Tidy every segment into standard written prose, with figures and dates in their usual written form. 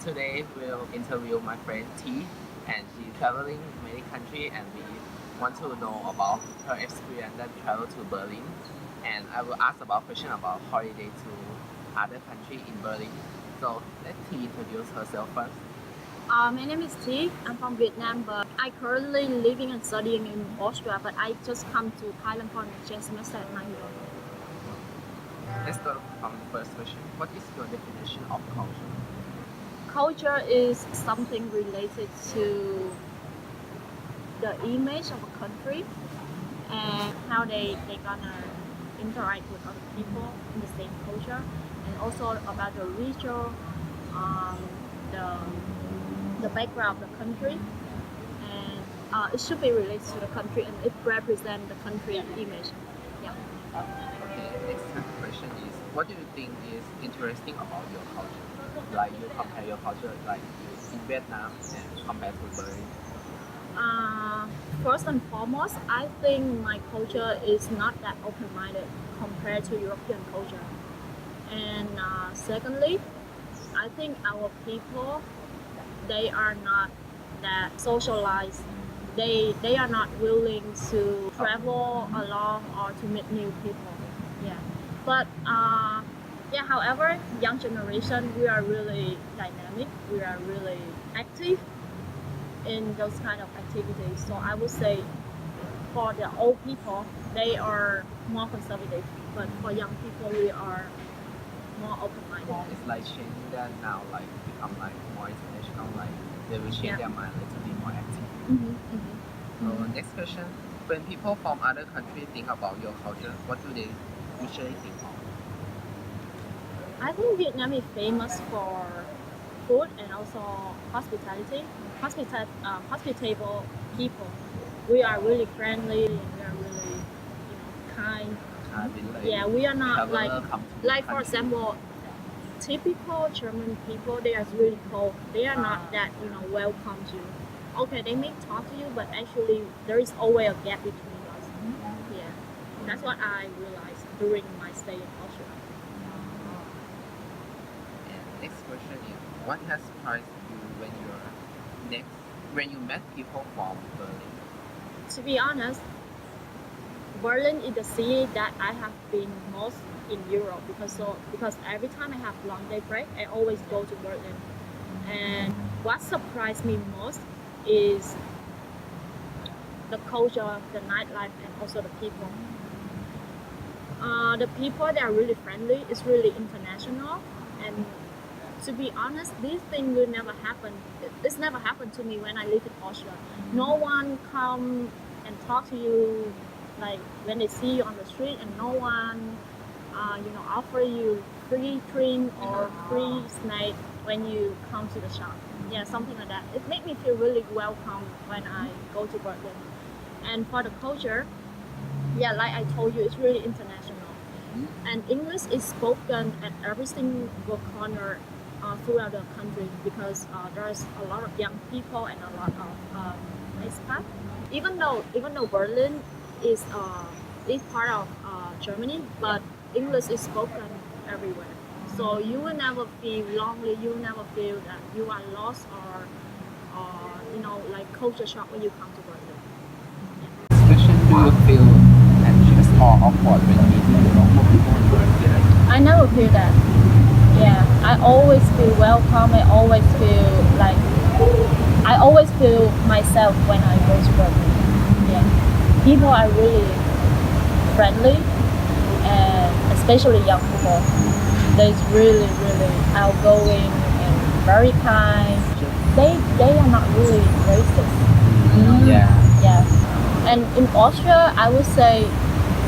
today we'll interview my friend T, and she's traveling many countries, and we want to know about her experience that travel to Berlin. And I will ask about question about holiday to other country in Berlin. So let T introduce herself first. My name is T. I'm from Vietnam, but I currently living and studying in Austria. But I just come to Thailand for an exchange semester at my university. Let's start from the first question. What is your definition of culture? Culture is something related to the image of a country and how they gonna interact with other people in the same culture, and also about the ritual, the background of the country, and it should be related to the country and it represents the country image. Yeah. Okay, next question is, what do you think is interesting about your culture? Like you compare your culture like in Vietnam and compared to Berlin. First and foremost, I think my culture is not that open-minded compared to European culture. And secondly, I think our people, they are not that socialized. They are not willing to travel along or to meet new people. Yeah. But however, young generation, we are really dynamic. We are really active in those kind of activities. So I would say for the old people, they are more conservative. But for young people, we are more open-minded. It's like changing that now, like become like more international, like they will change their mind a little bit more active. So next question, when people from other countries think about your culture, what do they usually think of? I think Vietnam is famous for food and also hospitality. Hospitable people. We are really friendly and we are really, kind. Yeah, we are not like for example, typical German people. They are really cold. They are not that welcome you. Okay, they may talk to you, but actually there is always a gap between us. Yeah, that's what I realized during my stay in Austria. And next question is, what has surprised you when you met people from Berlin? To be honest, Berlin is the city that I have been most in Europe because every time I have long day break, I always go to Berlin. And what surprised me most is the culture, the nightlife, and also the people. The people, they are really friendly. It's really international, and to be honest, this thing will never happen. This never happened to me when I live in Austria. No one come and talk to you like when they see you on the street, and no one, offer you free drink or free snack when you come to the shop. Yeah, something like that. It made me feel really welcome when I go to Berlin. And for the culture, yeah, like I told you, it's really international. And English is spoken at every single corner throughout the country because there's a lot of young people and a lot of expats. Even though Berlin is part of Germany, but English is spoken everywhere. So you will never feel lonely. You will never feel that you are lost or like culture shock when you come to Berlin. Question, do you feel anxious or awkward when meeting local people in Berlin? I never feel that. Yeah, I always feel welcome. I always feel myself when I go to Berlin. Yeah, people are really friendly, and especially young people. They're really, really outgoing and very kind. They are not really racist. Yeah. And in Austria, I would say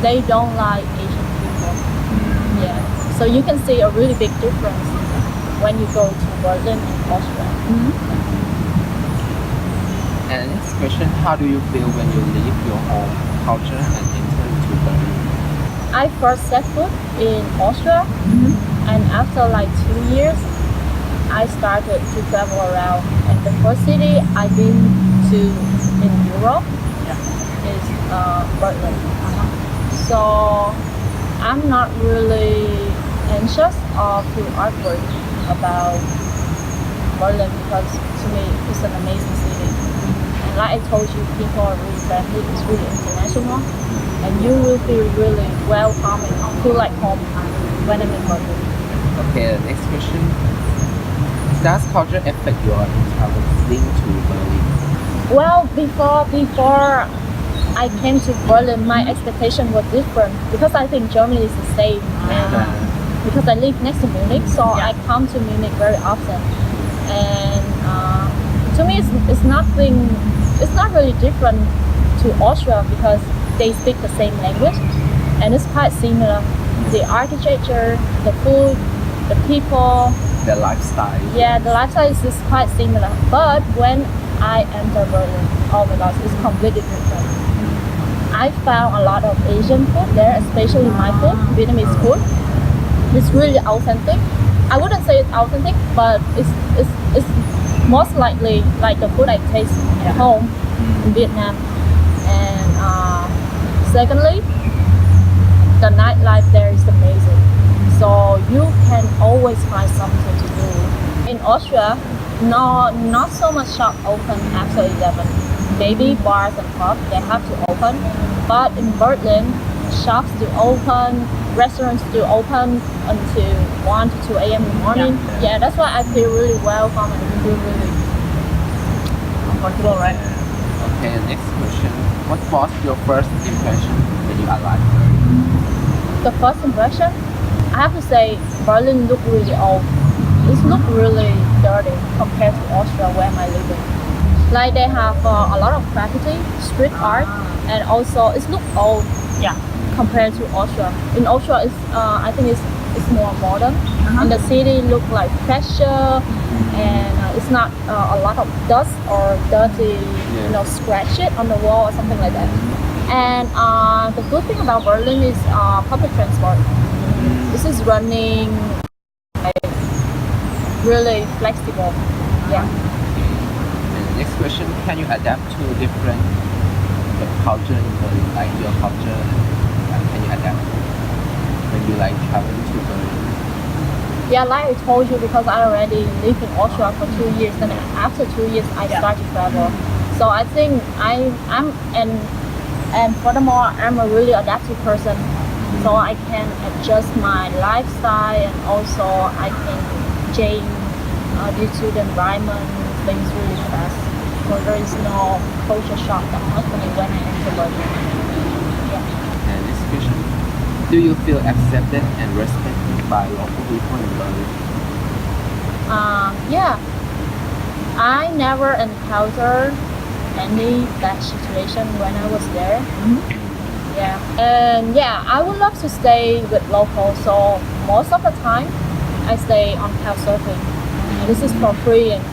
they don't like Asian people. Yeah. So you can see a really big difference when you go to Berlin and Austria. And next question, how do you feel when you leave your home culture and enter to Berlin? I first set foot in Austria, and after like 2 years, I started to travel around. And the first city I've been to in Europe is Berlin. So I'm not really anxious or feel awkward about Berlin because to me it's an amazing city. And like I told you, people are really friendly. It's really international, and you will feel really welcome and feel like home when I'm in Berlin. Okay, next question. Does culture affect your traveling to Berlin? Well, before I came to Berlin, my expectation was different because I think Germany is the same. And because I live next to Munich, so I come to Munich very often. And to me, it's nothing. It's not really different to Austria because they speak the same language, and it's quite similar. The architecture, the food, the people, The lifestyle. yeah, the lifestyle is just quite similar. But when I enter Berlin, oh my gosh, it's completely different. I found a lot of Asian food there, especially my food, Vietnamese food. It's really authentic. I wouldn't say it's authentic, but it's most likely like the food I taste at home in Vietnam. And secondly, the nightlife there is amazing. So you can always find something to do. In Austria, not so much shop open after 11. Maybe bars and pubs, they have to open. But in Berlin, shops do open, restaurants do open until 1 to 2 a.m. in the morning. Yeah, that's why I feel really welcome and feel really comfortable, right? Okay, next question. What was your first impression when you arrived Berlin? The first impression, I have to say Berlin looked really old. It looked really dirty compared to Austria where am I living. Like they have a lot of graffiti, street art, and also it looks old compared to Austria. In Austria, I think it's more modern, and the city look like fresher, and it's not a lot of dust or dirty, scratch it on the wall or something like that. And the good thing about Berlin is public transport. This is running like, really flexible. Yeah. And next question, can you adapt to different culture in Berlin, like your culture? Can you adapt when you like traveling to Berlin? Yeah, like I told you, because I already lived in Austria for 2 years, and after 2 years I started to travel. So I think and furthermore, I'm a really adaptive person. So I can adjust my lifestyle, and also I can change due to the environment, things really fast. So there is no culture shock that happening when I enter Berlin. Yeah. And next question, do you feel accepted and respected by local people in Berlin? Yeah. I never encountered any bad situation when I was there. Yeah, and yeah, I would love to stay with locals. So most of the time, I stay on couch surfing. This is for free, and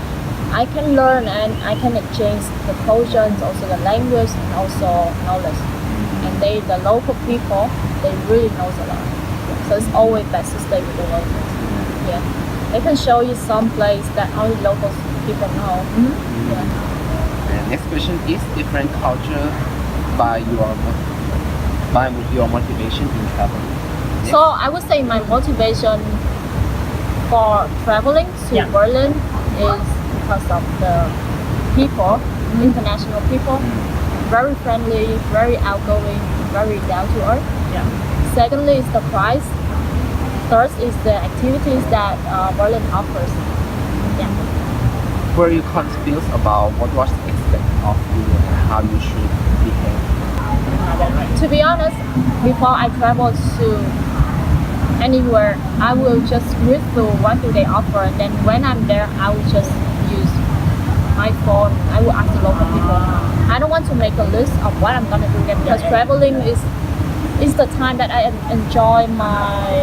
I can learn and I can exchange the culture and also the language and also knowledge. And the local people, they really knows a lot. So it's always best to stay with the locals. Yeah, they can show you some place that only local people know. Yeah. And next question is different culture by your motivation in traveling. So I would say my motivation for traveling to Berlin is because of the people, international people, very friendly, very outgoing, very down to earth. Secondly is the price. Third is the activities that Berlin offers. Were you confused about what was expected of you and how you should behave? To be honest, before I travel to anywhere, I will just read through what do they offer, and then when I'm there, I will just use my phone. I will ask the local people. I don't want to make a list of what I'm gonna do there, because traveling is the time that I enjoy my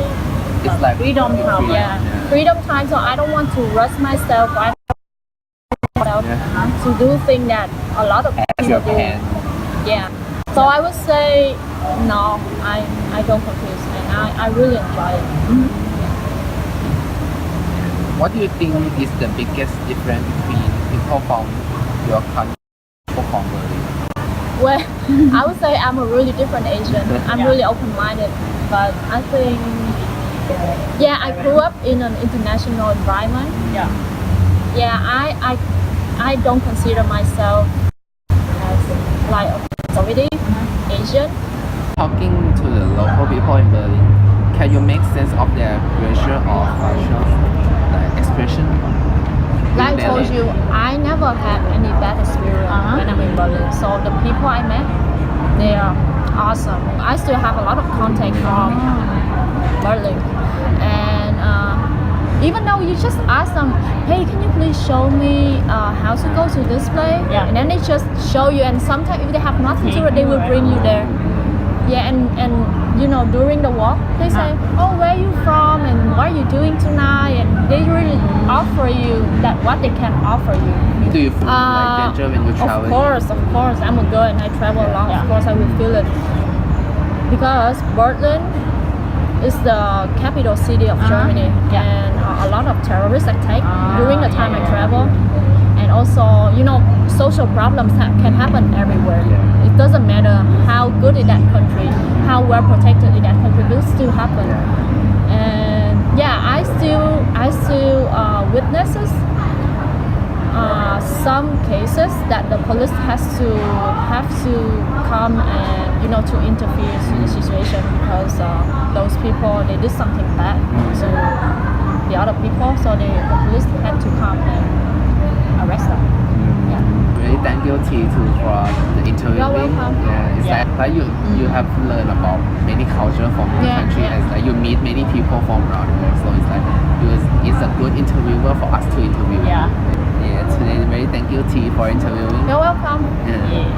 It's like freedom time. Freedom time. So I don't want to rush myself. To do things that a lot of people do. Yeah. So I would say no, I don't confuse, and I really enjoy it. What do you think is the biggest difference between people from your country and people from Berlin? Well, I would say I'm a really different Asian. I'm really open-minded, but I think, I grew up in an international environment. Yeah, I don't consider myself as like a majority Asian. Talking to the local people in Berlin, can you make sense of their racial or facial expression? Like I told you, I never had any bad experience when I'm in Berlin. So the people I met, they are awesome. I still have a lot of contact from Berlin, and even though you just ask them, hey, can you please show me how to go to this place? Yeah. And then they just show you, and sometimes if they have nothing to do, they will bring you there. Yeah, and you know, during the walk, they say, oh, where are you from and what are you doing tonight? And they really offer you that what they can offer you. Do you feel like danger when you travel? Of course. I'm a girl and I travel a lot. Yeah. Of course, I will feel it. Because Berlin is the capital city of Germany, and a lot of terrorist attacks during the time I travel. And also, you know, social problems can happen everywhere. Yeah. It doesn't matter how good in that country, how well protected in that country, but it still happen. And yeah, I still witnesses some cases that the police have to come and, you know, to interfere in the situation because those people, they did something bad to the other people, so the police had to come and arrest them. Yeah. Really thank you T too for the interview. You're welcome. Yeah, it's like you have learned about many culture from the country, and it's like you meet many people from around the world. So it's like it's a good interviewer for us to interview. Yeah. Yeah. Today, very thank you T for interviewing. You're welcome. Yeah.